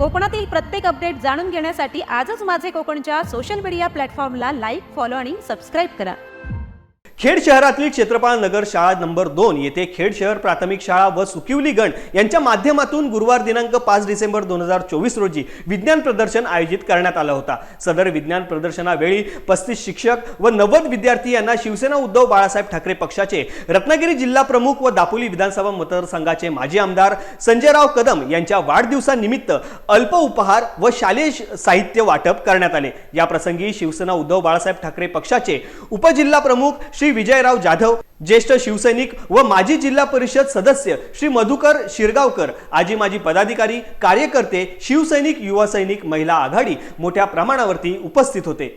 कोकणातील प्रत्येक अपडेट जाणून घेण्यासाठी आजच माझे कोकणच्या सोशल मीडिया प्लॅटफॉर्मला लाईक, फॉलो आणि सबस्क्राईब करा। खेड शहरातील क्षेत्रपाल नगर शाळा नंबर 2 येथे खेड शहर प्राथमिक शाळा व सुकिवली गण यांच्या माध्यमातून गुरुवार दिनांक 5 डिसेंबर 2024 रोजी विज्ञान प्रदर्शन आयोजित करण्यात आला होता। सदर विज्ञान प्रदर्शनावेळी 35 शिक्षक व 90 विद्यार्थी यांना शिवसेना उद्धव बाळासाहेब ठाकरे पक्षाचे रत्नागिरी जिल्हा प्रमुख व दापोली विधानसभा मतदारसंघाचे माजी आमदार संजयराव कदम यांच्या वाढदिवसानिमित्त अल्प उपहार व शालेय साहित्य वाटप करण्यात आले। या प्रसंगी शिवसेना उद्धव बाळासाहेब ठाकरे पक्षाचे उपजिल्हा प्रमुख श्री विजयराव जाधव, ज्येष्ठ शिवसैनिक व माजी जिल्हा परिषद सदस्य श्री मधुकर शिरगावकर, आजी माजी पदाधिकारी, कार्यकर्ते, शिवसैनिक, युवा सैनिक, महिला आघाडी मोठ्या प्रमाणावरती उपस्थित होते।